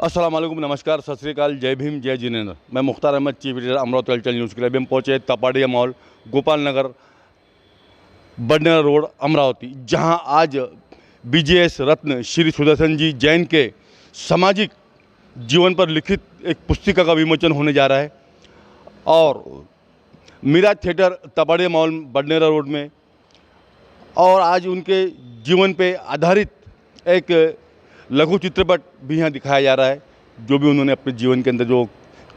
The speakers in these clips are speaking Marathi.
अस्सलाम वालेकुम, नमस्कार, सत श्री अकाल, जय भीम, जय जिनेंद्र। मैं मुख्तार अहमद, चीफ एडिटर, अमरावती हलचल न्यूज़ के लिए। अभी हम पहुँचे तपाड़िया मॉल, गोपाल नगर, बडनेरा रोड, अमरावती, जहां आज बीजेएस रत्न श्री सुदर्शन जी जैन के सामाजिक जीवन पर लिखित एक पुस्तिका का विमोचन होने जा रहा है। और Miraj theatre Tapadia mall Badnera road में, और आज उनके जीवन पे आधारित एक लघु चित्रपट भी यहाँ दिखाया जा रहा है, जो भी उन्होंने अपने जीवन के अंदर जो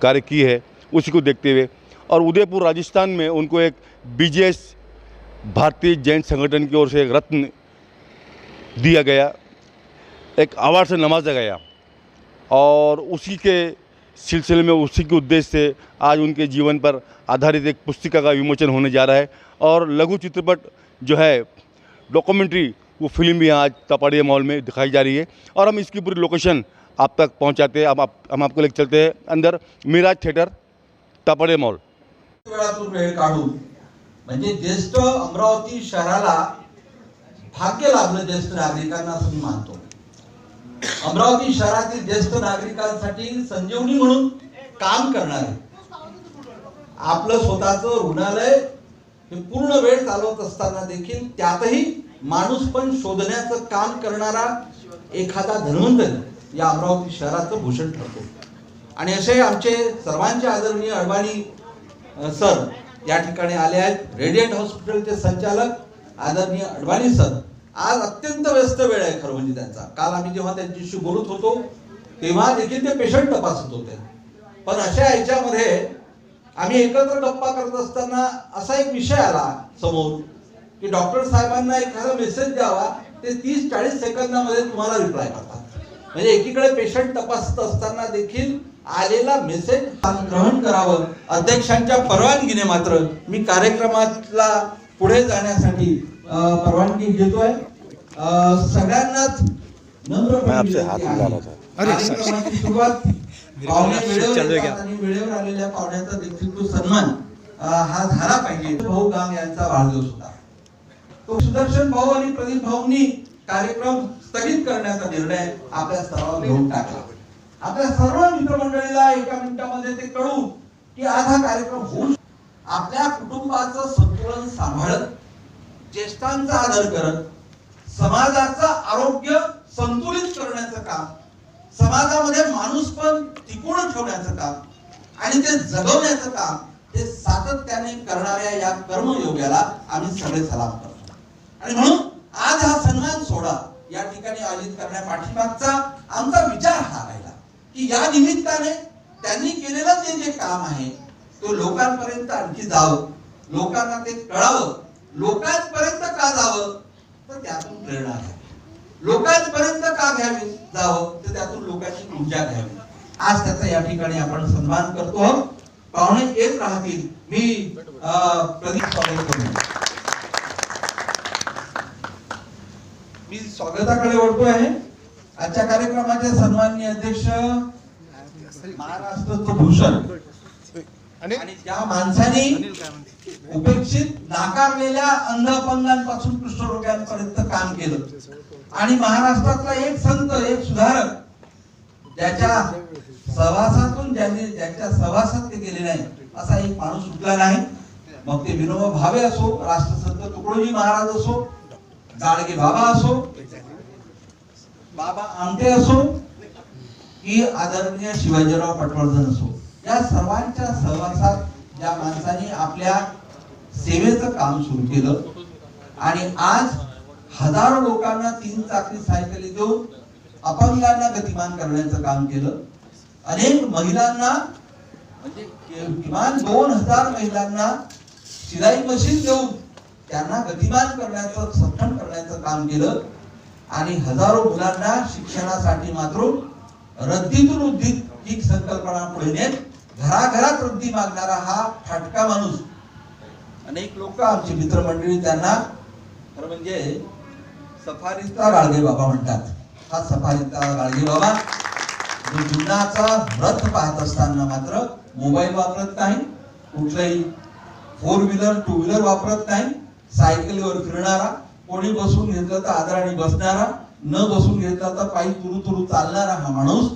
कार्य किए है उसी को देखते हुए। और उदयपुर राजस्थान में उनको एक बीजेएस भारतीय जैन संगठन की ओर से एक रत्न दिया गया, एक अवार्ड से नवाजा गया। और उसी के सिलसिले में, उसी के उद्देश्य से आज उनके जीवन पर आधारित एक पुस्तिका का विमोचन होने जा रहा है। और लघु चित्रपट जो है, डॉक्यूमेंट्री, वो फिल्म भी आज तपाड़िया मॉल में दिखाई जा रही है। और हम इसकी पूरी लोकेशन आप तक पहुंचाते हैं। हम आपको लेकर चलते हैं अंदर मीराज थिएटर तपाड़िया मॉल। वेळातून वेळ काढून म्हणजे ज्येष्ठ अमरावती शहराला भाग्य लाभलं ज्येष्ठ नागरिकांना असं मी मानतो। अमरावती शहरातील ज्येष्ठ नागरिकांसाठी संजीवनी म्हणून काम करणारे, आपलं स्वतःचं रुग्णालय हे पूर्ण वेळ चालवत असताना देखील त्यातही माणूस पण शोधण्याचं काम करणारा एखादा धन्वंतरी या अमरावती शहराचं भूषण ठरतो। आणि असे आमचे सर्वांचे आदरणीय अडवाणी सर या ठिकाणी आले आहेत। रेडियंट हॉस्पिटलचे संचालक आदरणीय अडवाणी सर, आज अत्यंत व्यस्त वेळ आहे खरं म्हणजे त्यांचा। काल आम्ही जेव्हा त्यांच्याशी बोलत होतो तेव्हा देखील ते पेशंट तपासत होते। पण अशा याच्यामध्ये आम्ही एकत्र गप्पा करत असताना असा एक विषय आला समोर की डॉक्टर साहेबांना एखादा मेसेज द्यावा, ते 30-40 सेकंदामध्ये तुम्हाला रिप्लाय करतात। म्हणजे एकीकडे पेशंट तपासत असताना देखील आलेला मेसेज ग्रहण करावं। अध्यक्षांच्या परवानगीने मात्र मी कार्यक्रमाला पुढे जाण्यासाठी परवानगी घेतोय। सगळ्यांनाच नम्र कार्यक्रमाची सुरुवात वेळेवर आलेल्या पाहुण्यांचा देखील तो सन्मान हा झाला पाहिजे। भाऊ गांग यांचा वाढदिवस होता, तो सुदर्शन भाऊ आणि प्रदीप भाऊंनी कार्यक्रम स्थगित करण्याचा निर्णय आपल्या सर्वांवर घेऊन टाकला। आपल्या सर्व मित्रमंडळीला एका मिनिटामध्ये ते कळू की आज हा कार्यक्रम होऊ, आपल्या कुटुंबाचं संतुलन सांभाळत, ज्येष्ठांचा आदर करत, समाजाचं आरोग्य संतुलित करण्याचं काम, समाजामध्ये माणूसपण टिकवून ठेवण्याचं काम आणि ते जगवण्याचं काम हे सातत्याने करणाऱ्या या कर्मयोग्याला आम्ही सगळे सलाम करतो। आणि म्हणून आज हा सन्मान सोहळा या ठिकाणी आयोजित करण्यापाठीमागचा आमचा विचार हा राहिला की या निमित्ताने त्यांनी केलेलं जे काम आहे तो लोकांपर्यंत आणखी जावं, लोकांना ते कळावं। लोकांपर्यंत का जावं, तर त्यातून प्रेरणा घ्यावी। लोकांपर्यंत का घ्यावी जावं, तर त्यातून लोकांची ऊर्जा घ्यावी। आज त्याचा या ठिकाणी आपण सन्मान करतो। पाहुणे येत राहतील, मी प्रदीप स्वागत करतो। मी स्वागताकडे वळतोय आहे। आजच्या कार्यक्रमाचे सन्माननीय अध्यक्ष, महाराष्ट्राचं भूषण आणि ज्या माणसाने उपेक्षित, नाकारलेल्या अंध अपंगांपासून कुष्ठरोग्यांपर्यंत काम केलं आणि महाराष्ट्रातला एक संत, एक सुधारक, ज्याच्या सहवासातून ज्याच्या सहवासात ते गेले नाही असा एक माणूस सुटला नाही। मग ते विनोबा भावे असो, राष्ट्रसंत तुकडोजी महाराज असो, गाडगे बाबा असो, बाबा आमटे असो, की आदरणीय शिवाजीराव पटवर्धन असो, या सर्वांच्या सहवासात ज्या माणसाने आपल्या सेवेचं काम सुरू केलं आणि आज हजारो लोकांना 3 चाकी सायकली देऊन अपंगांना गतिमान करण्याचं काम केलं। अनेक महिलांना, म्हणजे किमान 2000 महिलांना शिलाई मशीन देऊन त्यांना गतिमान करण्याचं, सक्षम करण्याचं काम केलं आणि हजारो मुलांना शिक्षणासाठी मात्र रद्दीतून उद्दित ही संकल्पना पुढे नेत घराघरात रद्दी मागणारा हा फाटका माणूस, अनेक लोक आमची मित्रमंडळी त्यांना खरं म्हणजे सफारीचा गाडगे बाबा म्हणतात। हा सफारीचा गाडगे बाबा जो जीवनाचा रथ पाहत असताना मात्र मोबाईल वापरत नाही, कुठलाही 4 व्हीलर 2 व्हीलर वापरत नाही, सायकलीवर फिरणारा, कोणी बसून घेतलं तर आदराने बसणारा, न बसून घेतला तर पायी तुरु तुरु चालणारा हा माणूस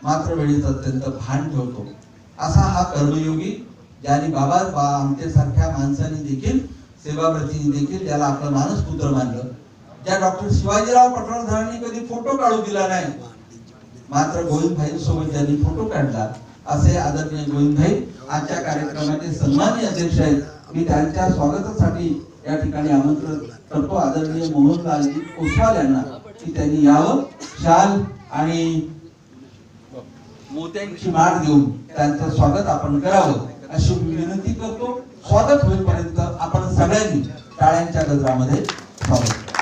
मात्र वेळेचं अत्यंत भान ठेवतो असा हा कर्मयोगी, ज्याने बाबा आमच्यासारख्या माणसांनी देखील, सेवाव्रतींनी देखील त्याला आपलं मानसपुत्र मानलं. ज्या डॉक्टर शिवाजीराव पटवर्धनांनी कधी फोटो काढू दिला नाही, मात्र गोविंदभाई सोबत ज्यांनी फोटो काढला, असे आदरणीय गोविंदभाई आजच्या कार्यक्रमाचे सन्माननीय अध्यक्ष आहेत. मी त्यांच्या स्वागतासाठी या ठिकाणी आमंत्रण करतो आदरणीय मोहनलालजी ओसवाल यांना की त्यांनी यावं, शाल आणि मोत्यांची माळ देऊन त्यांचं स्वागत आपण करावं अशी विनंती करतो. स्वागत होईपर्यंत आपण सगळ्यांनी टाळ्यांच्या गजरामध्ये स्वागत करू.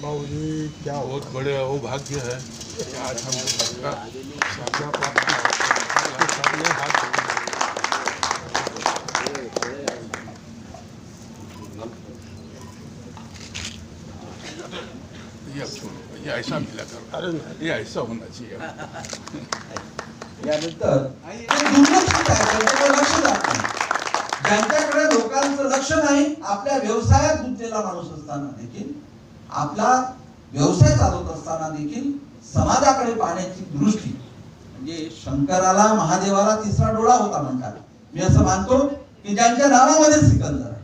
बाबूजी, क्या बहुत बड़े अहोभाग्य है कि आज हम सबका साझा प्राप्त आपके सामने हाथ ये छोड़ो, ये ऐसा मिला करो, ये ऐसा होना चाहिए. यानंतर दुर्लक्षित आहे, त्यांच्याकडे लक्ष जात नाही. ज्यांच्याकडे लोकांचं लक्ष नाही, आपल्या व्यवसायात गुंतलेला माणूस असताना देखील, आपला व्यवसाय चालवत असताना देखील समाजाकडे पाहण्याची दृष्टी, म्हणजे शंकराला महादेवाला तिसरा डोळा होता म्हणतात. मी असं मानतो की ज्यांच्या नावामध्ये सिकंदर आहे,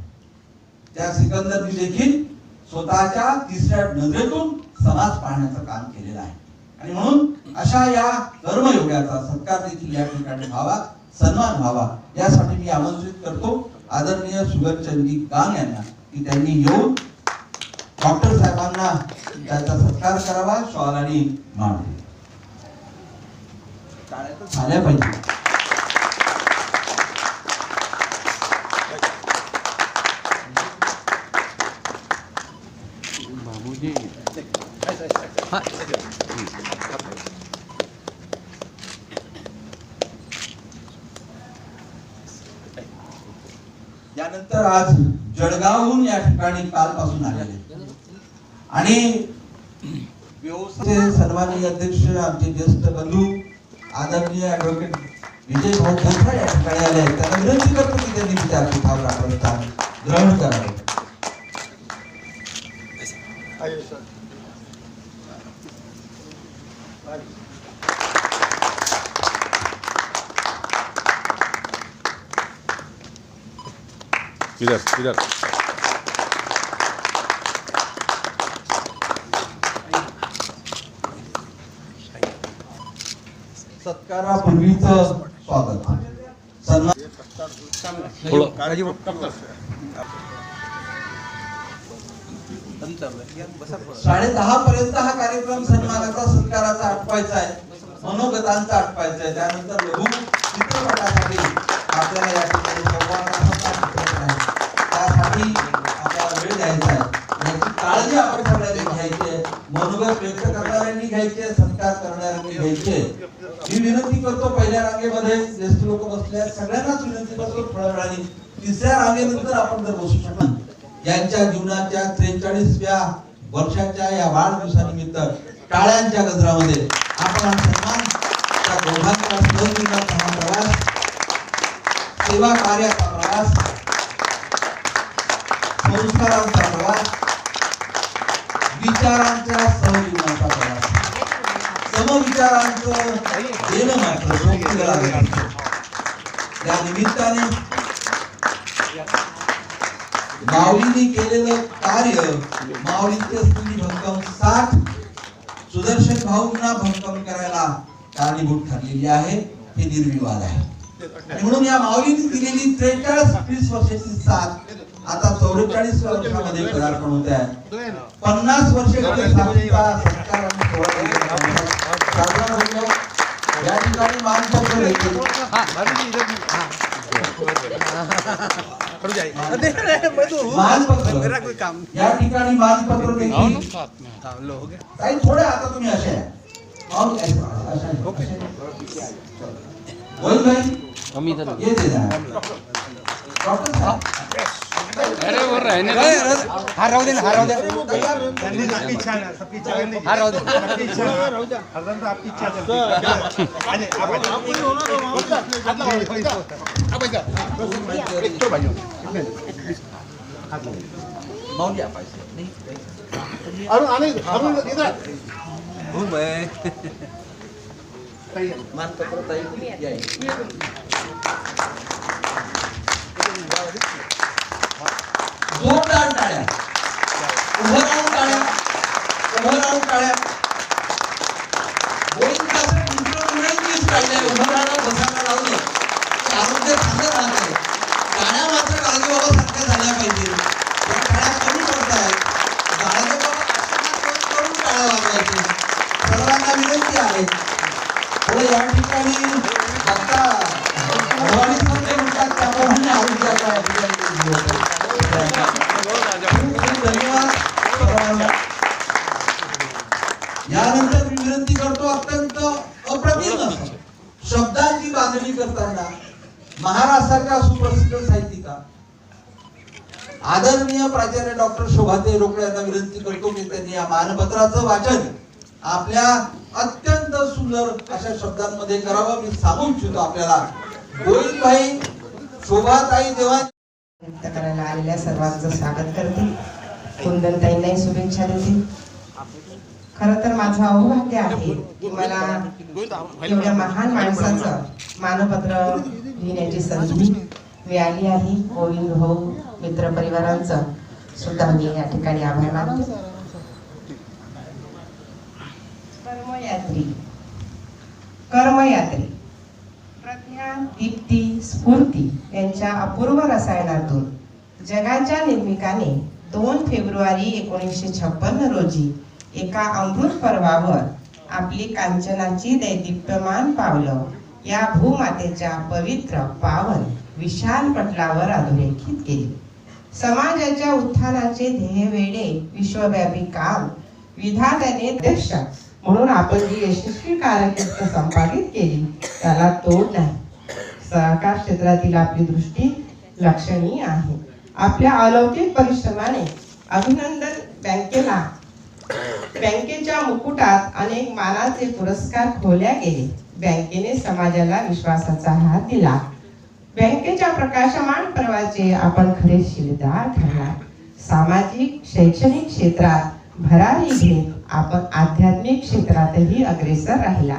त्या सिकंदरनी देखील स्वतःच्या तिसऱ्या नजरेतून समाज पाहण्याचं काम केलेलं आहे. आणि म्हणून अशा या कर्मयोगाचा सत्कार देखील या ठिकाणी व्हावा, सन्मान व्हावा, यासाठी मी आमंत्रित करतो आदरणीय सुगतचंदजी कांग यांना की त्यांनी येऊन डॉक्टर साहेबांना त्याचा सत्कार करावा, शॉल आणि माळ झाल्या पाहिजे. यानंतर आज जळगावहून या ठिकाणी कालपासून आलेले आणि व्यवसाय सन्माननीय अध्यक्ष, आमचे ज्येष्ठ बंधू आदरणीय ॲडव्होकेट विजय भाऊ खोसला या ठिकाणी आले आहेत. त्यांना विनंती करतो की त्यांनी विद्यापीठावर आपलं स्थान ग्रहण करावे. इधर इधर सत्कारापूर्वीचं स्वागत, सन्मान. साडे 10 पर्यंत हा कार्यक्रम सन्मानाचा सत्काराचा आटपायचा आहे, मनोगतांचा आटपायचा आहे. त्यानंतर लघु चित्रपटासाठी आपल्याला या ठिकाणी त्यासाठी आपल्याला वेळ द्यायचा आहे. याची काळजी आपण सगळ्यांनी घ्यायची आहे, मनोगत व्यक्त करणाऱ्यांनी घ्यायचे, सत्कार करणाऱ्यांनी घ्यायचे. मी विनंती करतो, पहिल्या रांगेमध्ये ज्येष्ठ लोक बसले आहेत, सगळ्यांनाच विनंती करतो थोड्या वेळाने तिसऱ्या रांगेनंतर आपण जर बसू शकतो. यांच्या जीवनाच्या 43व्या वर्षाच्या या वाढदिवसानिमित्त टाळ्यांच्या गजरामध्ये आपण सन्मान त्या दोघांचा सहजीवनाचा हा प्रवास, सेवा कार्याचा प्रवास, संस्कारांचा प्रवास, विचारांच्या सहजीवनाचा प्रवास, समविचारांचं देणं मात्र सोबतीला लागतं. या निमित्ताने माऊलींनी केलेलं कार्य, माऊलींचे स्मृती भक्कम साथ सुदर्शन भाऊंना भक्कम करायला कारणीभूत ठरलेली आहे, हे निर्विवाद आहे. आणि म्हणून या माऊलींनी दिलेली 43-30 वर्षाची साथ आता 44 वर्षामध्ये पदार्पण होत आहे. 50 वर्षे या ठिकाणी मानपत्र देखील या ठिकाणी मानपत्र देखील काही थोडे आता तुम्ही असे ये दे डॉक्टर साहब, अरे वो रहने दो, हाँ राव दे, हाँ राव दे, आपकी इच्छा है, सबकी इच्छा है, हाँ राव दे, आपकी इच्छा है, हरदम तो आपकी इच्छा चलती है. आने आप मौन या पाहिजे नाही अरुण अरुण इधर हो बाय मानपत्र ताई या जोरदार टाळ्या उभं राहून टाळ्या उभं राहून टाळ्या उभं राहणं बसायला लावलं की आरोग्य चांगलं राहतंय टाळ्या मात्र काळजी बाबा सारख्या झाल्या पाहिजे त्या टाळ्या कमी पडतायत काळजी बाबा करून टाळ्या वाजवायचे सर्वांना विनंती आहे पुढे या ठिकाणी बघता भवानी संत म्हणतात त्याप्रमाणे आरोग्याचा धन्यवाद सर्वांना. यानंतर मी विनंती करतो अत्यंत अप्रतिम शब्दांची बांधणी करताना महाराष्ट्राच्या सुप्रसिद्ध साहित्यिका आदरणीय प्राचार्य डॉक्टर शोभाताई रोकडे यांना विनंती करतो की त्यांनी या मानपत्राचं वाचन आपल्या अत्यंत सुंदर अशा शब्दांमध्ये करावं. मी सांगू इच्छितो आपल्याला गोविंदभाई शोभाताई देवा व्यक्त करायला आलेल्या सर्वांचं स्वागत करते. कुंदनताईंनाही शुभेच्छा देते. खरं तर माझं अहोभाग्य आहे की मला एवढ्या महान माणसाचं मानपत्र लिहिण्याची संधी मिळाली आहे. गोविंद भाऊ मित्र परिवारांचं सुद्धा मी या ठिकाणी आभार मानते. कर्मयात्री प्रज्ञा, दीप्ती, स्फूर्ती यांच्या अपूर्व रसायनातून जगाच्या निर्मिकाने 2 फेब्रुवारी 1956 रोजी एका अमृत पर्वावर आपली कांचनाची दैदिप्यमान पावलं या भूमातेच्या पवित्र पावन विशाल पटलावर अधोरेखित केली. समाजाच्या उत्थानाचे ध्येय वेळे विश्वव्यापी काम विधात्याने दक्ष म्हणून आपण जी यशस्वी कारकीर्द संपादित केली त्याला तोड नाही. सहकार क्षेत्रातील आपली दृष्टी लक्षणीय आहे. आपल्या अलौकिक परिश्रमाने अभिनंदन बँकेच्या मुकुटात अनेक मानाचे पुरस्कार खोल्या गेले. बँकेने समाजाला विश्वासाचा हात दिला. बँकेच्या प्रकाशमान पर्वाचे आपण खरे शिलेदार ठरला. सामाजिक शैक्षणिक क्षेत्रात भरारी घेत आपण आध्यात्मिक क्षेत्रातही अग्रेसर राहिला.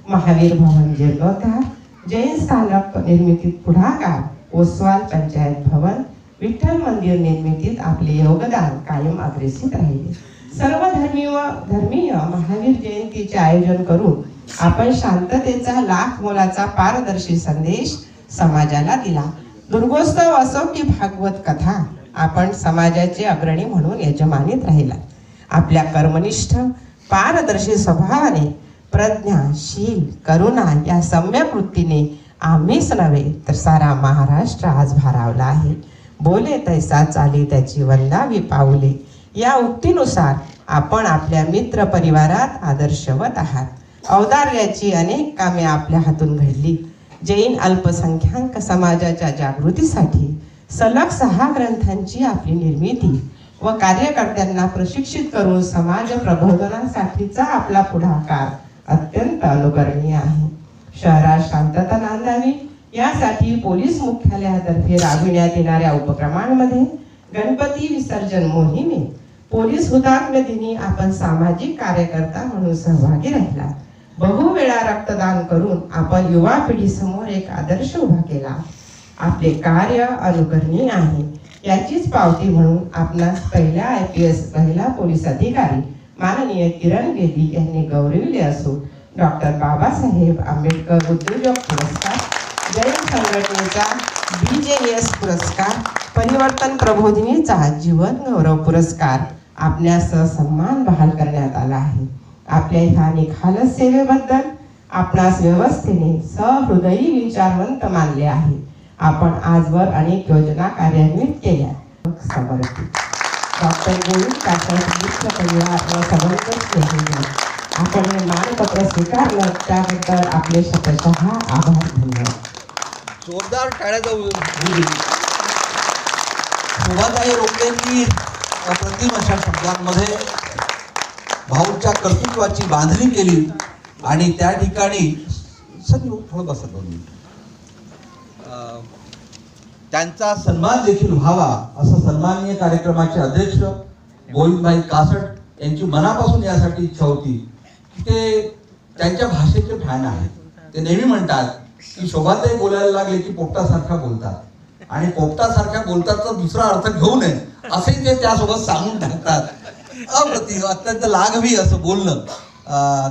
महावीर भवन जीर्णोद्धार, जैन स्थानक निर्मितीत पुढाकार, ओसवाल पंचायत भवन, विठ्ठल मंदिर निर्मितीत आपले योगदान कायम अग्रेसित राहिले. सर्व धर्मीय महावीर जयंतीचे आयोजन करून आपण शांततेचा लाख मोलाचा पारदर्शी संदेश समाजाला दिला. दुर्गोत्सव असो की भागवत कथा आपण समाजाचे अग्रणी म्हणून यजमानीत राहिला. आपल्या कर्मनिष्ठ पारदर्शी स्वभावाने प्रज्ञा, शील, करुणा या सम्यक वृत्तीने आम्हीच नव्हे तर सारा महाराष्ट्र आज भारावला आहे. बोले तैसा चाले त्याची वंदावी पाऊले या उक्तीनुसार आपण आपल्या मित्र परिवारात आदर्शवत आहात. औदार्याची अनेक कामे आपल्या हातून घडली. जैन अल्पसंख्याक समाजाच्या जागृतीसाठी सलग 6 ग्रंथांची आपली निर्मिती व कार्यकर्त्यांना प्रशिक्षित करून समाज प्रबोधनासाठीचा आपला पुढाकार अत्यंत अनुकरणीय आहे. शहरात शांतता नांदावी यासाठी पोलीस मुख्यालयातर्फे राबविण्यात येणाऱ्या उपक्रमांमध्ये गणपती विसर्जन मोहिमे, पोलीस हुतात्म्य दिनी आपण सामाजिक कार्यकर्ता म्हणून सहभागी राहिला. बहुवेळा रक्तदान करून आपण युवा पिढीसमोर एक आदर्श उभा केला. आपले कार्य अनुकरणीय आहे. याचीच पावती म्हणून आपणास पहिला IPS महिला पोलीस अधिकारी माननीय किरण बेदी यांनी गौरविले असून डॉक्टर बाबासाहेब आंबेडकर उद्योजक पुरस्कार, जैन संघटनेचा BJS पुरस्कार, परिवर्तन प्रबोधिनीचा जीवन गौरव पुरस्कार आपल्यास सन्मान बहाल करण्यात आला आहे. आपल्या ह्या निखालस सेवेबद्दल आपणास व्यवस्थेने सहृदयी विचारवंत मानले आहे. आपण आजवर अनेक योजना कार्यान्वित केल्या. समर्पित डॉक्टर गोविंद काकासाहेब मित्र परिवार व समर्थ स्नेही आपण हे मानपत्र स्वीकारलं त्याबद्दल आपले शतशः आभार. धन्यवाद. जोरदार टाळ्याचा शोभाताई रोकडेंनी अप्रतिम अशा शब्दांमध्ये भाऊच्या कर्तृत्वाची बांधणी केली आणि त्या ठिकाणी थोडं बसत त्यांचा सन्मान देखील व्हावा असं सन्माननीय कार्यक्रमाचे अध्यक्ष गोविंदभाई कासट यांची मनापासून यासाठी इच्छा होती की ते त्यांच्या भाषेचे फॅन आहेत. ते नेहमी म्हणतात की शोभाताई बोलायला लागले की पोपटासारखा बोलतात आणि पोपटासारख्या बोलतात तर दुसरा अर्थ घेऊ नये असंही ते त्यासोबत सांगून टाकतात. अप्रतिम, अत्यंत लाघवी असं बोलणं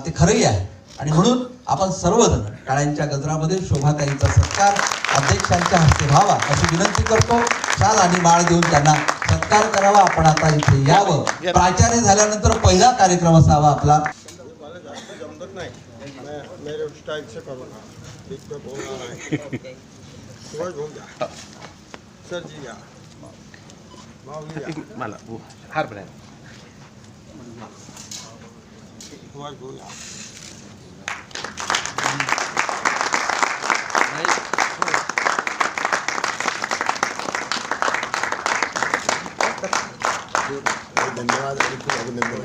ते खरंही आहे. आणि म्हणून आपण सर्वजण टाळ्यांच्या गजरामध्ये शोभाताईचा सत्कार अध्यक्षांच्या हस्ते व्हावा अशी विनंती करतो. शाल आणि माळ देऊन त्यांना सत्कार करावा. आपण आता इथे यावं. प्राचार्य झाल्यानंतर पहिला कार्यक्रम असावा आपला. मेरे स्टाइल से करूँगा, बीच में बोलना नहीं। सुभाष घूम जा, सर जी या, माऊली या, मला हार बनाय सुभाष घूम जा. धन्यवाद, अभिनंदन,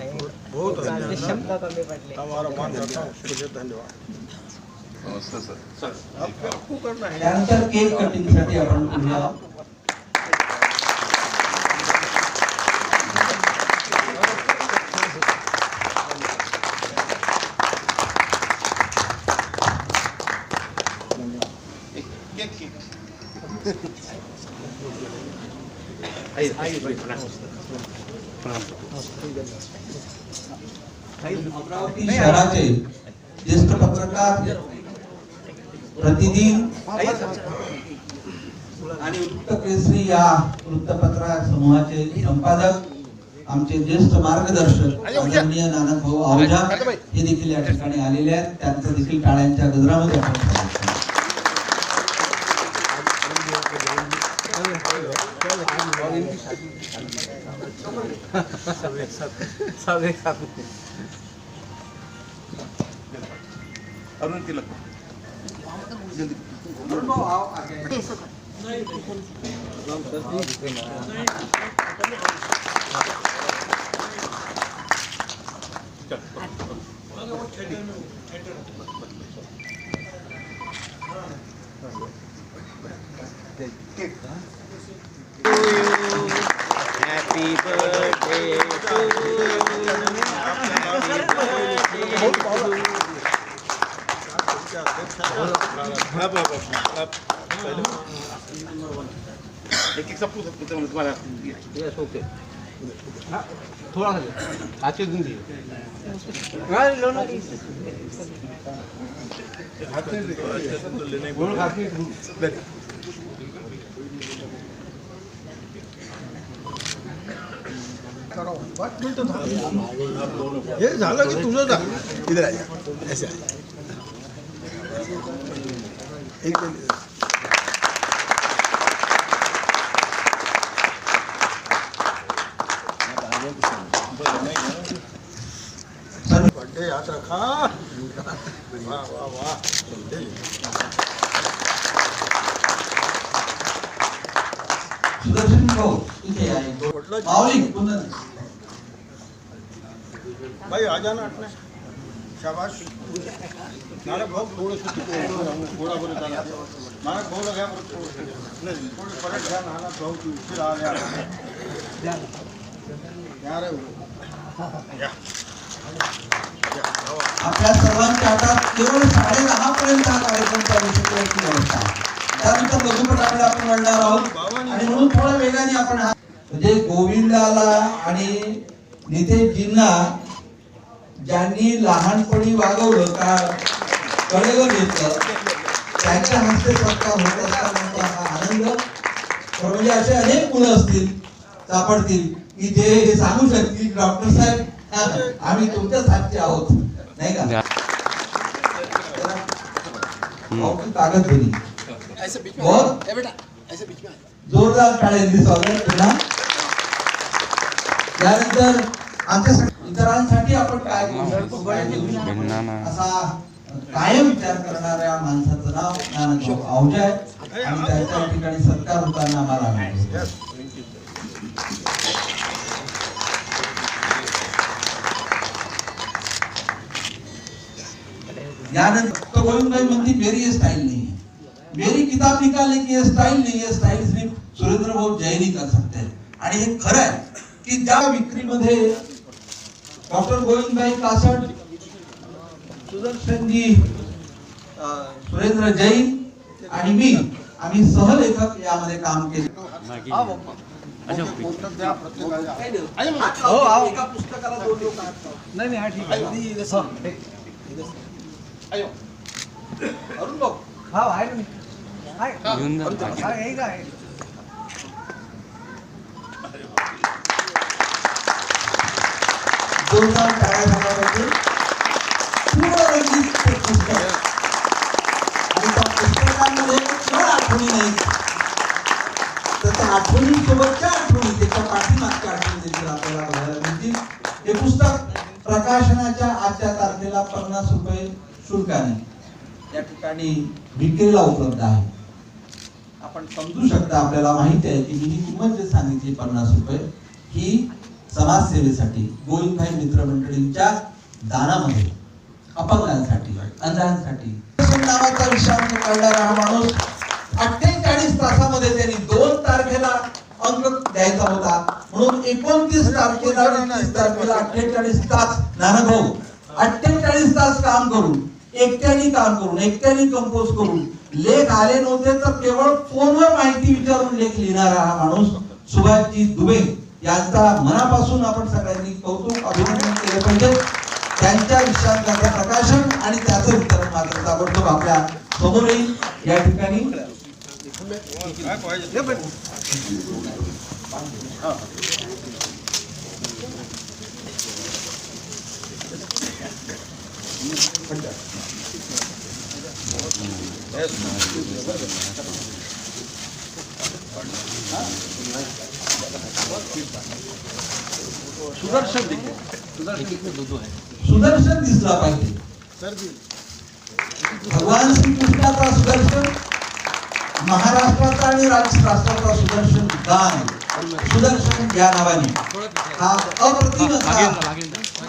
बहुत धन्यवाद. हमारा मान करता हूँ, मुझे धन्यवाद. त्यानंतर केक कटिंगसाठी आपण बोलूया. अमरावती शहराचे ज्येष्ठ पत्रकार, प्रतिदिन आणि उत्तर केसरी या वृत्तपत्र समूहाचे संपादक, आमचे ज्येष्ठ मार्गदर्शक आदरणीय नानाभाऊ आहुजा हे देखील या ठिकाणी आलेले आहेत. त्यांचं देखील टाळ्यांच्या गजरामध्ये आपण स्वागत करतो. Arun Tilak Happy birthday to you. एक एक सब कुछ तुम्हारा यस ओके थोड़ा सा आचे दिन दिए लो ना हे झालं की तुझं जा. इधर आ जा, ऐसे आ जा. एक बर्थडे याद रखा. वाह वाह वाह. सुदर्शन भाऊ इथे आहे. माऊली पुन्हा भाई आ जाना अपने. शाबाश. नारे भाऊ थोडं थोडा बरं झाला. मला भाऊ लगा नाही थोडी परत घ्या. नाना भाऊ तू उशीर आले. यार आपल्या सर्वांच्या हातात केवळ 10:30 पर्यंत हा कार्यक्रम चालू शकण्याची व्यवस्था. त्यानंतर लघुपटाकडे आपण वळणार आहोत आणि म्हणून थोड्या वेगाने आपण म्हणजे गोविंदाला आणि नितेशजींना ज्यांनी लहानपणी वागवलं का कळलं घेतलं त्यांच्या हस्ते सत्कार होत असताना हा आनंद. म्हणजे असे अनेक मुलं असतील सापडतील की जे हे सांगू शकतील डॉक्टर साहेब आम्ही तुमच्याच हातचे आहोत नाही का. कागद धुनी जोरदार टाळ्यांनी स्वागत पुन्हा. त्यानंतर आमच्या इतरांसाठी आपण काय करू असा कायम विचार करणाऱ्या माणसाचं नाव नानाभाऊ आहुजा आहे आणि त्याच्या ठिकाणी सत्कार होताना आम्हाला आनंद होतो. यानंतर गोविंदभाई म्हणते मेरी ये स्टाईल नाही. मेरी किताब निकालने की ये स्टाइल नहीं है, स्टाइल सिर्फ सुरेंद्र भाऊ जैन ही कर सकते हैं. आणि हे खरं आहे की ज्या विक्रीमध्ये डॉक्टर गोविंदभाई कासट, सुदर्शनजी, सुरेंद्र जैन आणि मी आम्ही सहलेखक यामध्ये काम केले. एका पुस्तकाला 2 लोक आहेत. नाही हा ठीक आहे. अरुण भाऊ हा आहे ना. आहे का आहे. जोरदार टाळ्या झाल्याबद्दल. पूर्ण रंगीत ते पुस्तक आणि त्या पुस्तकामध्ये केवळ आठवणी नाही तर त्या आठवणींसोबतच्या आठवणी, त्याच्या पाठीमागच्या आठवणी देखील आपल्याला बघायला मिळतील. हे पुस्तक प्रकाशनाच्या आजच्या तारखेला 50 रुपये शुल्काने या ठिकाणी विक्रीला उपलब्ध आहे. आपण समजू शकता, आपल्याला माहिती आहे की मी ही किंमत जे सांगितली 50 रुपये ही समाजसेवेसाठी, गोविंदभाई मित्र मंडळींच्या दानामध्ये, अपंगांसाठी, अंधांसाठी नावाचा विषाणू काढणारा हा माणूस 48 तासामध्ये त्यांनी 2 तारखेला अंक द्यायचा होता म्हणून 29 तारखेला 30 तारखेला 48 तास नानाभाऊ 48 तास काम करून, एकट्याने काम करून, एकट्याने कंपोज करून, लेख आले नव्हते तर केवळ फोनवर माहिती विचारून लेख लिहिणारा हा माणूस सुभाषजी दुबे यांचा मनापासून आपण सगळ्यांनी कौतुक, अभिनंदन केले पाहिजे. त्यांच्या विषयांचं प्रकाशन आणि त्याचं वितरण मात्र ताबडतोब आपल्या समोर येईल. या ठिकाणी सुदर्शन दिसला पाहिजे. भगवान श्रीकृष्णाचा सुदर्शन, महाराष्ट्राचा आणि राष्ट्राचा सुदर्शन दान, सुदर्शन या नावाने हा अप्रतिम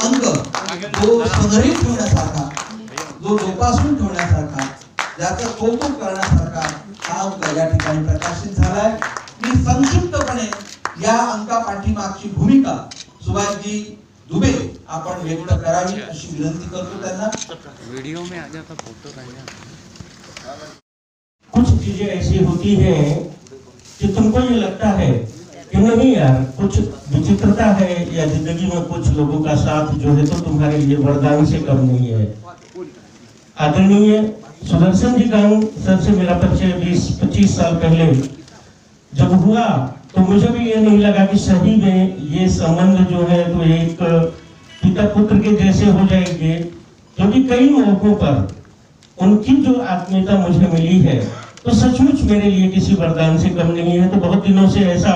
अंग जो संग्रहित ठेवण्यासारखा, जो जोपासून ठेवण्यासारखा, ज्याचं कौतुक करण्यासारखा हा अंक या ठिकाणी प्रकाशित झालाय. मी संक्षिप्तपणे या अंका पाठीमागची भूमिका सुभाषजी दुबे आपण व्यक्त करावी अशी विनंती करतो त्यांना. वीडियो में आ जाता फोटो कुछ चीजें ऐसी होती हैं कि तुमको ये लगता है कि नहीं यार, कुछ विचित्रता है या जिंदगी में कुछ लोगों का साथ जो है तो तुम्हारे लिए वरदान से कम नहीं है. आदरणीय सुदर्शन जी का सर से मेरा परिचय 20-25 साल पहले जब हुआ तो मुझे भी ये नहीं लगा कि सही में ये संबंध जो है तो एक पिता पुत्र के जैसे हो जाएंगे, क्योंकि कई मौकों पर उनकी जो आत्मीयता मुझे मिली है तो सचमुच मेरे लिए किसी वरदान से कम नहीं है. तो बहुत दिनों से ऐसा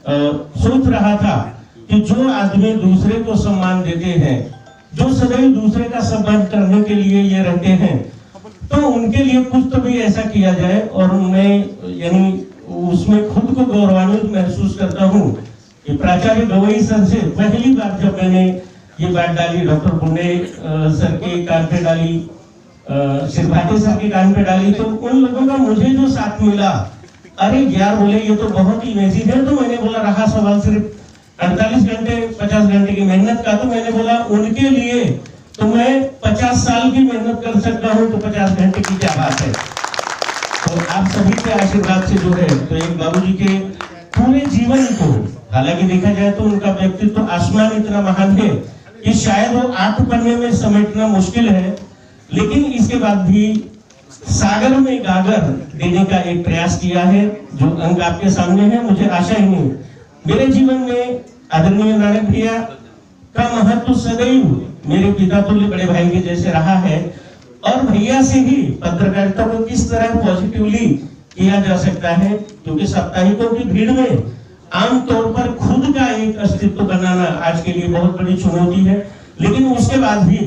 सोच रहा था कि जो आदमी दूसरे को सम्मान देते हैं, जो सदैव दूसरे का सम्मान करने के लिए ये रहते हैं, तो उनके लिए कुछ तो भी ऐसा किया जाए. और मैं यानी उसमें खुद को गौरवान्वित महसूस करता हूँ कि प्राचार्य गवई सर से पहली बार जब मैंने ये बात डाली, डॉक्टर पुणे सर के कान पे डाली, सिरभाटे सर के कान पे डाली, तो उन लोगों का मुझे जो साथ मिला, अरे यार बोले ये तो बहुत ही इमेजिंग है. तो मैंने बोला रहा सवाल सिर्फ 48 घंटे 50 घंटे की मेहनत का, तो मैंने बोला उनके लिए तो मैं 50 साल की मेहनत कर सकता हूँ, तो 50 घंटे की क्या बात है. तो आप सभी के आशीर्वाद से जो है तो एक बाबूजी के पूरे जीवन को, हालांकि देखा जाए तो उनका व्यक्तित्व तो आसमान इतना महान है कि शायद वो 8 पन्ने में समेटना मुश्किल है, लेकिन इसके बाद भी सागर में गागर देने का एक प्रयास किया है. जो अंक आपके सामने है, मुझे आशा ही नहीं, मेरे जीवन में आदरणीय नानक भैया का महत्व सदैव मेरे पिता तुल्य बड़े भाई के जैसे रहा है. और भैया से ही पत्रकारिता को किस तरह पॉजिटिवली किया जा सकता है, क्योंकि साप्ताहिकों की भीड़ में आमतौर पर खुद का एक अस्तित्व बनाना आज के लिए बहुत बड़ी चुनौती है. लेकिन उसके बाद भी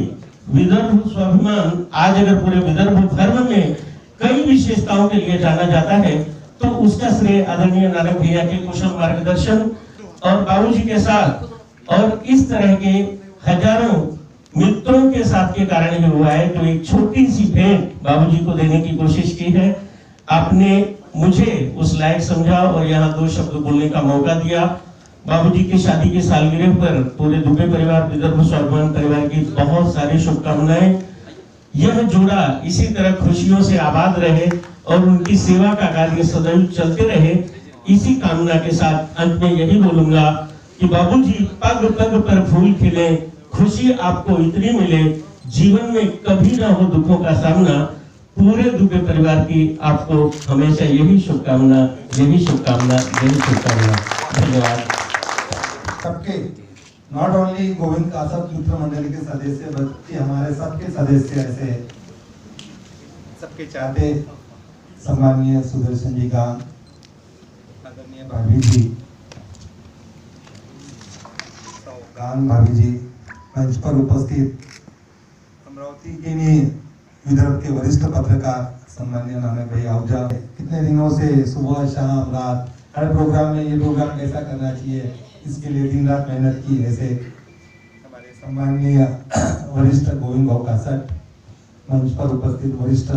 विदर्भ स्वाभिमान आज अगर पूरे विदर्भ धर्म में कई विशेषताओं के लिए जाना जाता है, तो उसका श्रेय आदरणीय नानक भैया के कुशल मार्गदर्शन और बाबूजी के साथ और इस तरह के हजारों मित्रों के साथ के कारण ही हुआ है. जो एक छोटी सी भेंट बाबूजी को देने की कोशिश की है, आपने मुझे उस लायक समझा और यहाँ 2 शब्द बोलने का मौका दिया। बाबूजी की शादी की सालगिरह पर पूरे दुबे परिवार, विदर्भ स्वाभिमान परिवार की बहुत सारी शुभकामनाएं। यह जोड़ा इसी तरह खुशियों से आबाद रहे और उनकी सेवा का कार्य सदैव चलते रहे। इसी कामना के साथ अंत में यही बोलूंगा कि बाबूजी पग पग पर फूल खिले, खुशी आपको इतनी मिले, जीवन में कभी ना हो दुखों का सामना। पूरे दुबे परिवार की आपको हमेशा यही शुभकामना, यही शुभकामना, यही शुभकामना। धन्यवाद। सबके नॉट ओनली गोविंद कासब मित्र मंडली के सदस्य बल्कि हमारे सबके सदस्य ऐसे सबके चाहते सम्माननीय सुदर्शन जी गांग, आदरणीय भाभी जी, गांग भाभी जी, मंच पर उपस्थित अमरावती के नहीं विदर्भ के वरिष्ठ पत्रकार सम्माननीय नानक भाई आहूजा, कितने दिनों से सुबह शाम रात हर प्रोग्राम में ये प्रोग्राम कैसा करना चाहिए इसके लिए दिन रात मेहनत की। ऐसे हमारे सम्माननीय वरिष्ठ गोविंद भाव कासट, मंच पर उपस्थित वरिष्ठ,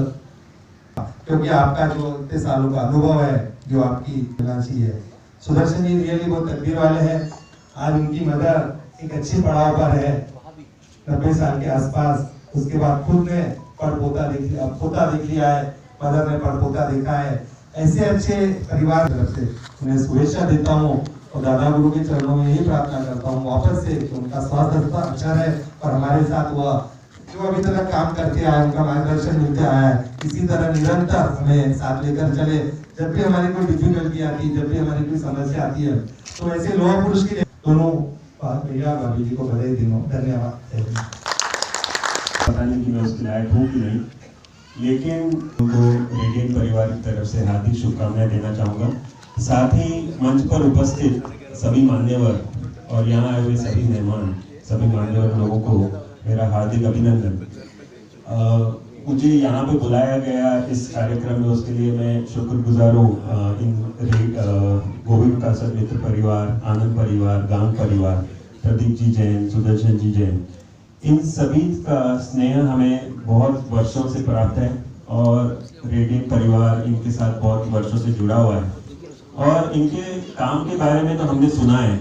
क्योंकि आपका जो इतने सालों का अनुभव है जो आपकी राशि है। सुदर्शन जी रियली बहुत तकदीर वाले हैं। आज उनकी मदर एक अच्छी पड़ाव पर है, 90 साल के आसपास। उसके बाद खुद ने पोता देख लिया है, मदर ने पोता देखा है। ऐसे अच्छे परिवार की तरफ से उन्हें शुभेच्छा देता हूँ और दादा गुरु के चरणों में यही प्रार्थना करता हूँ वापस से कि उनका स्वास्थ्य अच्छा रहे और हमारे साथ वह जो अभी तक काम करते आए, उनका मार्गदर्शन मिलते आया है, इसी तरह निरंतर हमें साथ लेकर चले। जब भी हमारी कोई डिफिकल्टी आती है, जब भी हमारी कोई समस्या आती है, तो ऐसे लोह पुरुष के दोनों भैया भाभी जी को बधाई दूं। धन्यवाद। पता नहीं कि मैं उसके लायक हूँ कि नहीं, लेकिन उनको रेडियन परिवार की तरफ से हार्दिक शुभकामनाएं देना चाहूँगा। साथ ही मंच पर उपस्थित सभी मान्यवर और यहाँ आए हुए सभी मेहमान, सभी मान्यवर लोगों को मेरा हार्दिक अभिनंदन। मुझे यहाँ पे बुलाया गया इस कार्यक्रम में, उसके लिए मैं शुक्रगुजार हूँ गोविंद कासट मित्र परिवार, आनंद परिवार, गांग परिवार, प्रदीप जी जैन, सुदर्शन जी जैन, इन सभी का स्नेह हमें बहुत वर्षों से प्राप्त है और रेडियन परिवार इनके साथ बहुत वर्षों से जुड़ा हुआ है। और इनके काम के बारे में तो हमने सुना है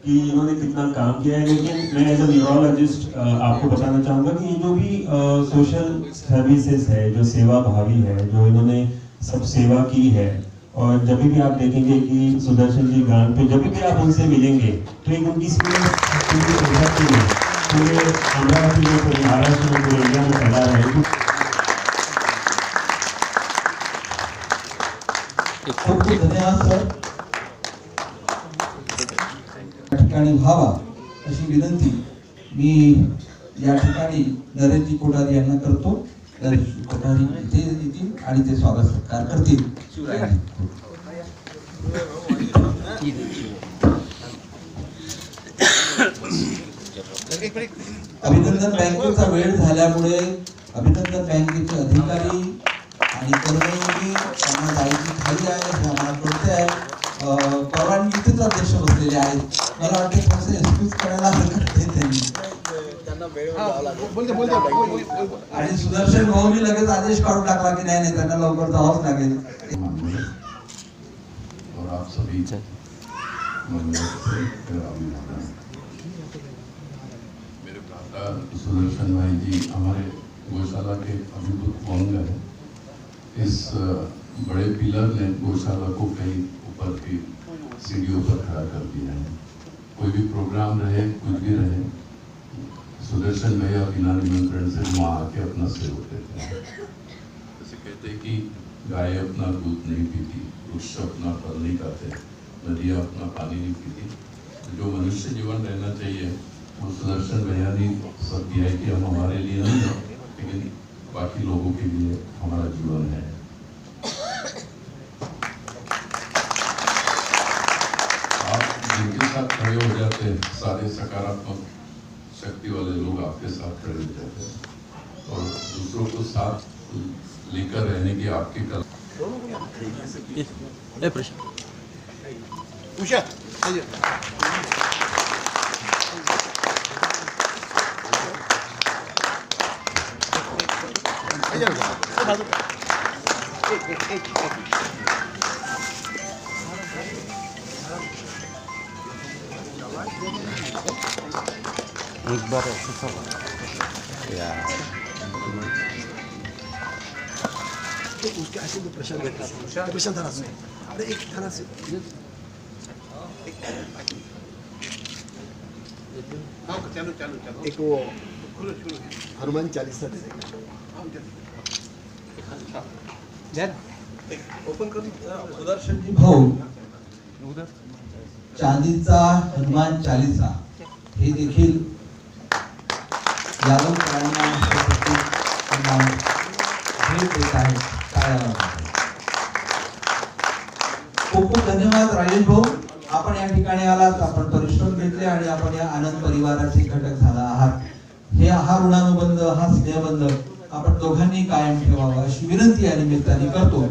कि इन्होंने कितना काम किया है, लेकिन मैं एज अ न्यूरोलॉजिस्ट आपको बताना चाहूँगा कि ये जो भी सोशल सर्विसेज है, जो सेवा भावी है, जो इन्होंने सब सेवा की है, और जब भी आप देखेंगे कि सुदर्शन जी गांग पे जब भी आप उनसे मिलेंगे तो एक उनकी पूरे अमरावती में, पूरे महाराष्ट्र में, पूरे इंडिया में फैला रहे। खूप खूप धन्यवाद सर। ठिकाणी व्हावा अशी विनंती मी या ठिकाणी नरेशजी कोठारी यांना करतो। नरेशजी कोठारी इथे येतील आणि ते स्वागत सत्कार करतील। अभिनंदन बँकेचा वेळ झाल्यामुळे अभिनंदन बँकेचे अधिकारी आणि कर्मयोगी त्यांना जायची खाली आहे हे आम्हाला कळते आहे। परवानगी इथेच अध्यक्ष बसलेले आहेत, मला वाटते थोडंसं एक्सक्यूज करायला हरकत नाही त्यांनी। आणि सुदर्शन भाऊनी लगेच आदेश काढून टाकला की नाही त्यांना लवकर जावंच लागेल। और आप सभी मेरे भ्राता सुदर्शन भाई जी हमारे गौशाला के अभिभूत अंग है। इस बड़े पिलर ने गौशाला को कहीं ऊपर की सीढ़ियों पर खड़ा कर दिया है। कोई भी प्रोग्राम रहे, कुछ भी रहे, सुदर्शन भैया बिना निमंत्रण से वहाँ आके अपना सेवा देते हैं। जैसे कहते हैं कि गाय अपना दूध नहीं पीती, वृक्ष अपना फल नहीं खाते, नदियाँ अपना पानी नहीं पीती। तो जो मनुष्य जीवन रहना चाहिए वो सुदर्शन भैया ने सब दिया है कि हम हमारे लिए नहीं है, लेकिन बाकी लोगों के लिए हमारा जीवन है। आप जिनके साथ खड़े हो जाते हैं, सारे सकारात्मक शक्ति वाले लोग आपके साथ खड़े हो जाते हैं और दूसरों को साथ लेकर रहने की आपकी कला। एक बार ऐसे सब यार उसके ऐसे तो प्रशांत थाना से अरे एक थाना से एक वो हनुमान चालीसा दे ओपन करून सुदर्शनजी भाऊ चांदीचा हनुमान चालीसा हे देखील यादवकरांना भेट देत आहेत. खूप खूप धन्यवाद राजेश भाऊ, आपण या ठिकाणी आलात, आपण परिश्रम घेतले आणि आपण या आनंद परिवाराचे घटक झाला आहात. हा ऋणानुबंध, हा स्नेहबंध आपण दोघांनी कायम ठेवावा अशी विनंती या निमित्ताने करतो.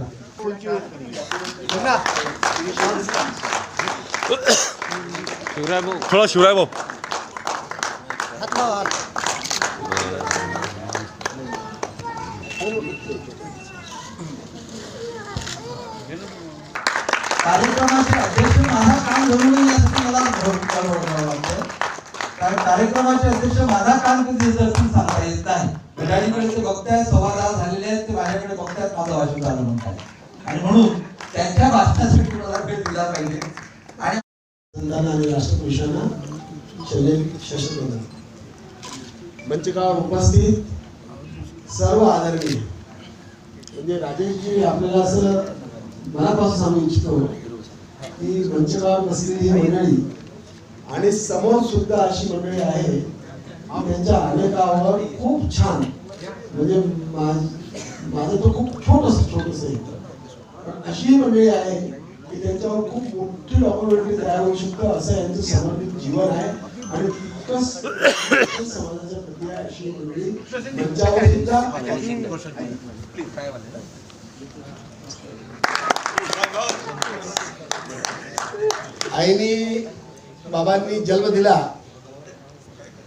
थोड़ा शिवराय भाऊ कार्यक्रमाचे अध्यक्ष माझा काम जरूर नाही यासाठी मला वाटतं, कारण कार्यक्रमाचे अध्यक्ष माझा काम कधी असं सांगता येत नाही. घड्याळीकडे ते बघतायत, 10:15 झालेले आहेत, ते माझ्याकडे बघतायत, माझं भाषण झालं म्हणतात आणि म्हणून त्यांच्या भाषणासाठी मला वेळ दिला पाहिजे. आणि राष्ट्रपुरुषांना सशस्त्र मंचकावर उपस्थित सर्व आदरणीय म्हणजे राजेशजी आपल्याला असं मनापासून सांगू इच्छितो की मंचकावर बसलेली ही मंडळी आणि समोर सुद्धा अशी मंडळी आहे त्यांच्या अनेकावर खूप छान म्हणजे माझं तो खूप छोटस आहे पण अशी मंडळी आहे की त्यांच्यावर खूप मोठी डॉक्युमेंटरी तयार होऊ शकतं असं यांचं समर्पित जीवन आहे आणि तितकंच समाजाच्या प्रती आहे अशी मंडळी मंचावर सुद्धा आईनी बाबांनी जन्म दिला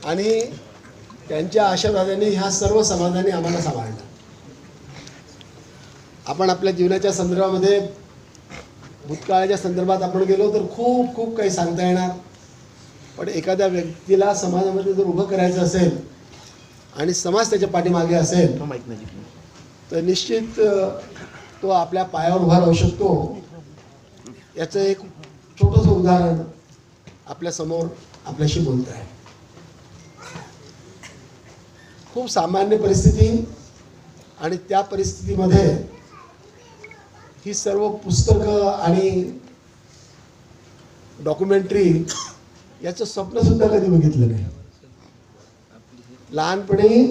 आणि त्यांच्या आशीर्वादाने ह्या सर्व समाजाने आम्हाला सांभाळलं. आपण आपल्या जीवनाच्या संदर्भामध्ये भूतकाळाच्या संदर्भात आपण गेलो तर खूप खूप काही सांगता येणार पण एखाद्या व्यक्तीला समाजामध्ये जर उभं करायचं असेल आणि समाज त्याच्या पाठीमागे असेल तर निश्चित तो आपल्या पायावर उभा राहू शकतो. याचं एक छोटंसं उदाहरण आपल्यासमोर आपल्याशी बोलत आहे. खूप सामान्य परिस्थिती आणि त्या परिस्थितीमध्ये ही सर्व पुस्तकं आणि डॉक्युमेंटरी याचं स्वप्नसुद्धा कधी बघितलं नाही. लहानपणी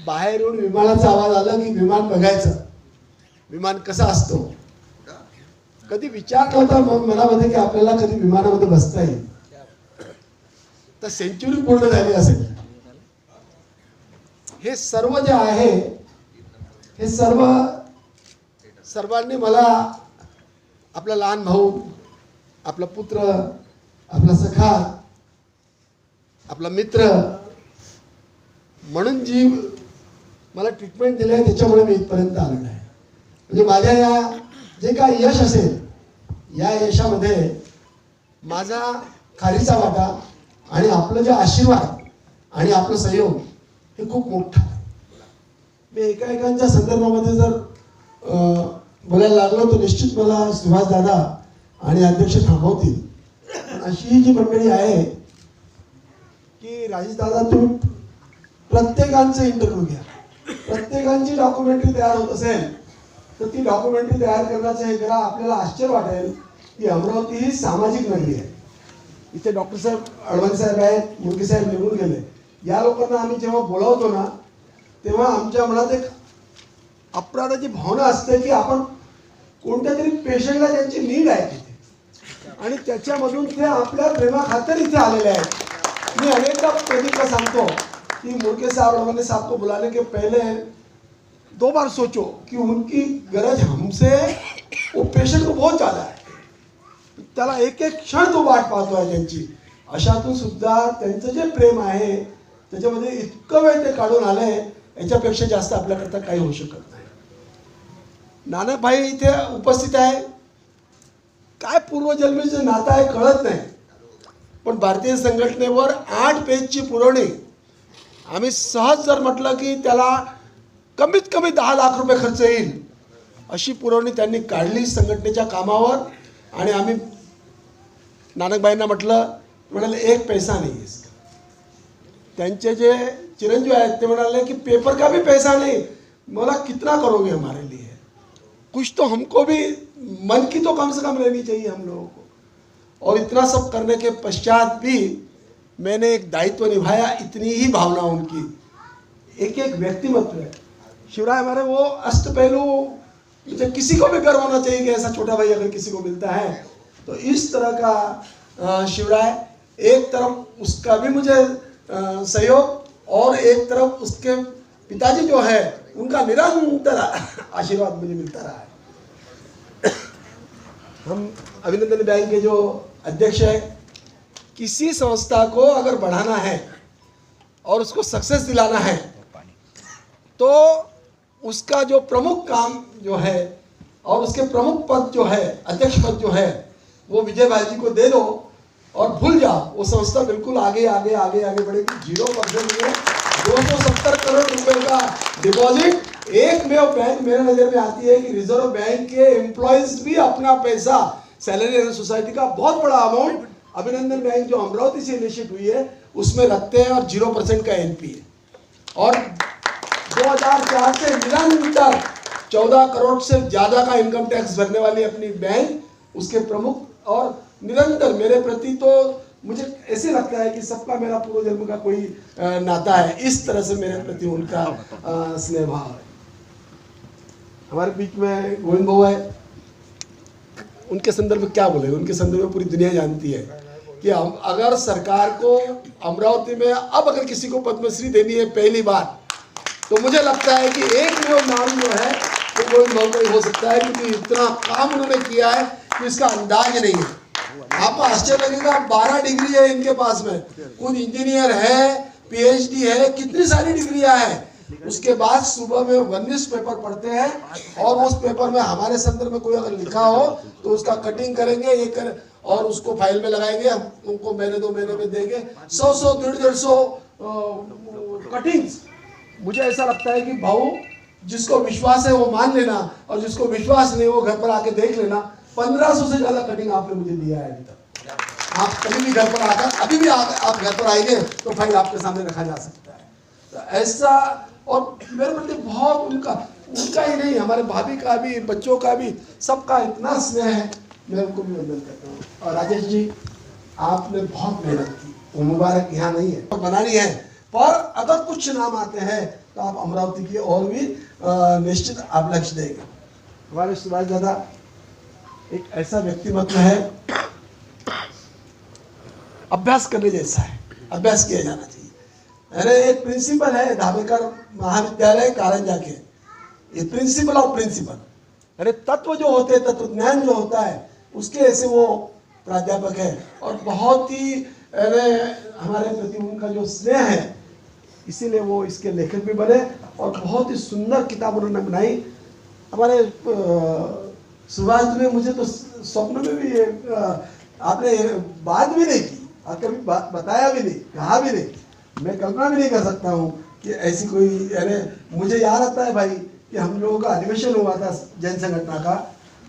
बाहेर येऊन विमानाचा आवाज आला की विमान बघायचं, विमान कसा असतो. कधी विचार नव्हता मनामध्ये की आपल्याला कधी विमानामध्ये बसता येईल. तर सेंचुरी पूर्ण झाली असेल. हे सर्व जे आहे हे सर्वांनी मला आपला लहान भाऊ, आपला पुत्र, आपला सखा, आपला मित्र म्हणून जी मला ट्रीटमेंट दिली आहे त्याच्यामुळे मी इथपर्यंत आलेलो आहे. म्हणजे माझ्या या जे काय यश असेल या यशामध्ये माझा खारीचा वाटा आणि आपलं जे आशीर्वाद आणि आपलं सहयोग हे खूप मोठं आहे. मी एकाएकांच्या संदर्भामध्ये जर बोलायला लागलो तर निश्चित मला सुभाष दादा आणि अध्यक्ष थांबवतील. अशी जी मंडळी आहे की राजेश दादा तुम्ही प्रत्येकांचं इंटरव्ह्यू घ्या, प्रत्येकांची डॉक्युमेंटरी तयार होत असेल तर ती डॉक्युमेंटरी तयार करण्याचं हे करा. आपल्याला आश्चर्य वाटेल की अमरावती ही सामाजिक नगरी आहे. इथे डॉक्टर साहेब अडवाणी साहेब आहेत, मुरगी साहेब निघून गेले. या लोकांना आम्ही जेव्हा बोलावतो ना तेव्हा आमच्या मनात एक अपराधाची भावना असते की आपण कोणत्या तरी पेशंटला त्यांची नीड आहे तिथे आणि त्याच्यामधून ते आपल्या प्रेमाखातर इथे आलेले आहेत. मी अनेकदा प्रदीपला सांगतो कि मुर्गे साहब अडवाणी साहब को बुलाने के पहले 2 बार सोचो कि उनकी गरज हमसे, वो पेशंट को बहुत ज़्यादा है, त्याला एक एक क्षण तो वाट पाहतो आहे त्यांची. अशातून सुद्धा त्यांचं जे प्रेम आहे त्याच्यामध्ये इतकं वेळ ते काढून आले याच्यापेक्षा जास्त आपल्याकरता काही होऊ शकत नाही. नानकभाई इथे उपस्थित आहे. काय पूर्वजन्मीचं नातं आहे कळत नाही, पण भारतीय संघटनेवर 8 पेजची पुरवणी आम्ही सहज जर म्हटलं की त्याला कमीत कमी 10 लाख रुपये खर्च येईल अशी पुरवणी त्यांनी काढली संघटनेच्या कामावर. आणि आम्ही नानकभाईंना म्हणाले 1 पैसा नाही है. त्यांचे जे चिरंजीव आहेत ते म्हणाले की पेपर का भी पैसा नहीं, बोला कितना करोगे हमारे लिए, कुछ तो हमको भी मन की तो कम से कम रहनी चाहिए हम लोगों को. और इतना सब करने के पश्चात भी मैंने एक दायित्व निभाया. इतनी ही भावना उनकी, एक एक व्यक्तिमत्व है. शिवराय हमारे वो अष्टपहलू, मुझे किसी को भी गर्व होना चाहिए कि ऐसा छोटा भाई अगर किसी को मिलता है तो इस तरह का शिवराय. एक तरफ उसका भी मुझे सहयोग और एक तरफ उसके पिताजी जो है उनका निरंतर आशीर्वाद मुझे मिलता रहा है. हम अभिनंदन बैंक के जो अध्यक्ष है, किसी संस्था को अगर बढ़ाना है और उसको सक्सेस दिलाना है तो उसका जो प्रमुख काम जो है और उसके प्रमुख पद जो है, अध्यक्ष पद जो है, वो विजय भाई जी को दे दो और भूल जाओ, वो संस्था बिल्कुल आगे आगे आगे आगे बढ़ेगी. 0% में 270 करोड़ रुपए का डिपॉजिट. एक में वो बैंक मेरे नज़र में आती है कि रिजर्व बैंक के एम्प्लॉयज भी अपना पैसा, सैलरी एंड सोसाइटी का बहुत बड़ा अमाउंट अभिनंदन बैंक जो अमरावती से इनिशिएट हुई है उसमें रखते हैं और 0% का एनपी है. और 2004 से निरंतर 14 करोड़ से ज़्यादा का इनकम टैक्स भरने वाली अपनी बैंक, उसके प्रमुख. और निरंतर मेरे प्रति तो मुझे ऐसे लगता है कि सबका मेरा पूर्व जन्म का कोई नाता है. इस तरह से मेरे प्रति उनका स्नेह भाव है. हमारे बीच में गोविंद भाऊ है, उनके संदर्भ में क्या बोले, उनके संदर्भ में पूरी दुनिया जानती है कि हम अगर सरकार को अमरावती में अब अगर किसी को पद्मश्री देनी है पहली बार, तो मुझे लगता है कि एक में नाम जो है तो गोविंद भाऊ का ही हो सकता है, क्योंकि इतना काम उन्होंने किया है कि इसका अंदाज नहीं है. आपको आश्चर्य लगेगा, 12 डिग्री है इनके पास में, कुछ इंजीनियर है, पीएचडी है, कितनी सारी डिग्रियां हैं. उसके बाद सुबह में 19 पेपर पढ़ते हैं और उस पेपर में हमारे संदर्भ में कोई अगर लिखा हो तो उसका कटिंग करेंगे, ये कर और उसको फाइल में लगाएंगे. हम उनको महीने 2 महीने में देंगे 100 150 कटिंग्स. मुझे ऐसा लगता है कि भाऊ जिसको विश्वास है वो मान लेना, और जिसको विश्वास नहीं वो घर पर आके देख लेना. 1500 से ज़्यादा कटिंग आपने मुझे दिया है अभी तक. आप कभी भी घर पर आकर, अभी भी आप घर पर आएंगे तो फाइल आपके सामने रखा जा सकता है. तो ऐसा, और मेरे प्रति बहुत उनका ही नहीं, हमारे भाभी का भी, बच्चों का भी, सबका इतना स्नेह है. मैं उनको भी वंदन करता हूँ. और राजेश जी, आपने बहुत मेहनत की, वो मुबारक यहाँ नहीं है, तो बनानी है. पर अगर कुछ नाम आते हैं तो आप अमरावती की और भी निश्चित आप लक्ष्य देंगे. हमारे सुभाष दादा एक ऐसा व्यक्तिमत्व है, अभ्यास करने जैसा है, अभ्यास किया जाना चाहिए. अरे एक प्रिंसिपल है धाबेकर महाविद्यालय कारंजा के, ये प्रिंसिपल ऑफ प्रिंसिपल. अरे तत्व जो होते हैं, तत्व ज्ञान जो होता है, उसके ऐसे वो प्राध्यापक है. और बहुत ही अरे हमारे प्रति उनका जो स्नेह है, इसीलिए वो इसके लेखक भी बने और बहुत ही सुंदर किताब उन्होंने बनाई. हमारे सुभाष ने मुझे तो स्वप्न में भी आपने बात भी नहीं की और कभी बताया भी नहीं, कहा भी नहीं. मैं कल्पना भी नहीं कर सकता हूँ कि ऐसी कोई, अरे मुझे याद आता है भाई कि हम लोगों का अधिवेशन हुआ था जैन संगठन का,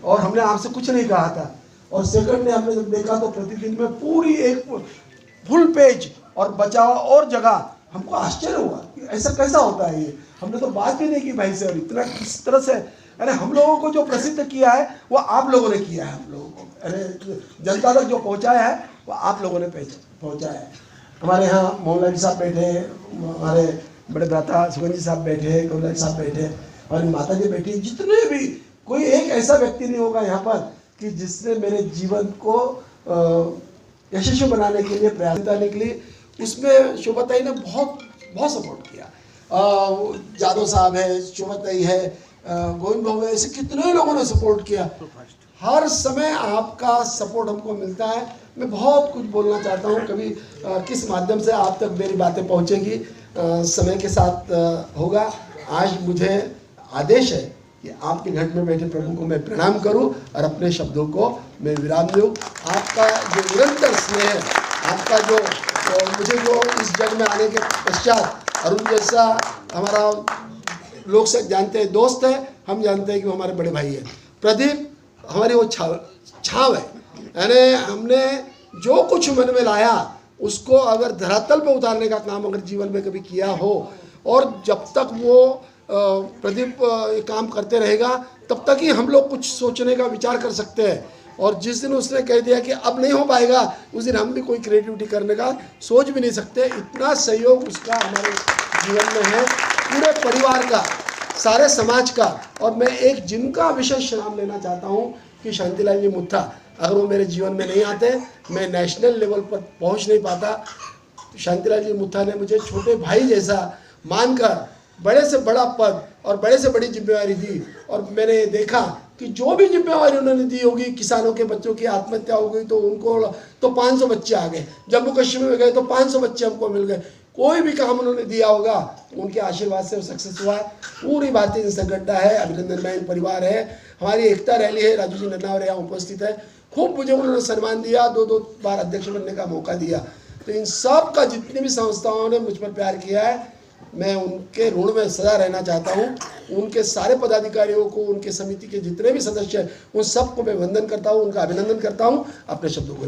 और हमने आपसे कुछ नहीं कहा था, और सेकंड ने हमने जब देखा तो प्रतिदिन में पूरी एक फुल पेज और बचाव और जगह. हमको आश्चर्य हुआ कि ऐसा कैसा होता है ये. हमने तो बात भी नहीं की भाई से, और इतना किस तरह से. अरे हम लोगों को जो प्रसिद्ध किया है वो आप लोगों ने किया है. हम लोगों को अरे जनता तक जो पहुंचाया है वो आप लोगों ने पहुंचाया है. हमारे यहाँ मोहनलाल जी साहब बैठे, हमारे बड़े भ्राता सुगंध जी साहब बैठे, कमला जी साहब बैठे, हमारी माता जी बैठी. जितने भी, कोई एक ऐसा व्यक्ति नहीं होगा यहाँ पर कि जिसने मेरे जीवन को यशस्वी बनाने के लिए, प्रयास करने के लिए, उसमें शोभाताई ने बहुत बहुत सपोर्ट किया. जादव साहब है, शोभाताई है, गोविंद भाऊ है, ऐसे कितने लोगों ने सपोर्ट किया. हर समय आपका सपोर्ट हमको मिलता है. मैं बहुत कुछ बोलना चाहता हूँ, कभी किस माध्यम से आप तक मेरी बातें पहुँचेगी समय के साथ होगा. आज मुझे आदेश है कि आपके घट में बैठे प्रभु को मैं प्रणाम करूं और अपने शब्दों को मैं विराम दूं। आपका जो निरंतर स्नेह है, आपका जो मुझे जो इस जग में आने के पश्चात अरुण जैसा हमारा लोग सब जानते हैं दोस्त है, हम जानते हैं कि वो हमारे बड़े भाई है। प्रदीप हमारी वो छाव है, यानी हमने जो कुछ मन में लाया उसको अगर धरातल पे उतारने का काम अगर जीवन में कभी किया हो, और जब तक वो प्रदीप ये काम करते रहेगा तब तक ही हम लोग कुछ सोचने का विचार कर सकते हैं। और जिस दिन उसने कह दिया कि अब नहीं हो पाएगा, उस दिन हम भी कोई क्रिएटिविटी करने का सोच भी नहीं सकते। इतना सहयोग उसका हमारे जीवन में है, पूरे परिवार का, सारे समाज का। और मैं एक जिनका विशेष नाम लेना चाहता हूँ कि शांतिलाल जी मुत्था, अगर वो मेरे जीवन में नहीं आते मैं नेशनल लेवल पर पहुँच नहीं पाता। शांतिलाल जी मुत्था ने मुझे छोटे भाई जैसा मानकर बड़े से बड़ा पद और बड़े से बड़ी जिम्मेवारी दी। और मैंने देखा कि जो भी जिम्मेवारी उन्होंने दी होगी, किसानों के बच्चों की आत्महत्या हो गई तो उनको तो 500 बच्चे आ गए, जम्मू कश्मीर में गए तो 500 बच्चे हमको मिल गए। कोई भी काम उन्होंने दिया होगा उनके आशीर्वाद से वो सक्सेस हुआ। पूरी भारतीय जनता संगठन है, अभिनंदन बैंक परिवार है, हमारी एकता रैली है, राजू जी नन्नावर यहाँ उपस्थित है, खूब मुझे उन्होंने सम्मान दिया, 2 बार अध्यक्ष बनने का मौका दिया। तो इन सब का जितनी भी संस्थाओं ने मुझ पर प्यार किया है, मैं उनके ऋण में सदा रहना चाहता हूँ। उनके सारे पदाधिकारियों को, उनके समिति के जितने भी सदस्य हैं, उन सबको मैं वंदन करता हूँ, उनका अभिनंदन करता हूँ। अपने शब्दों को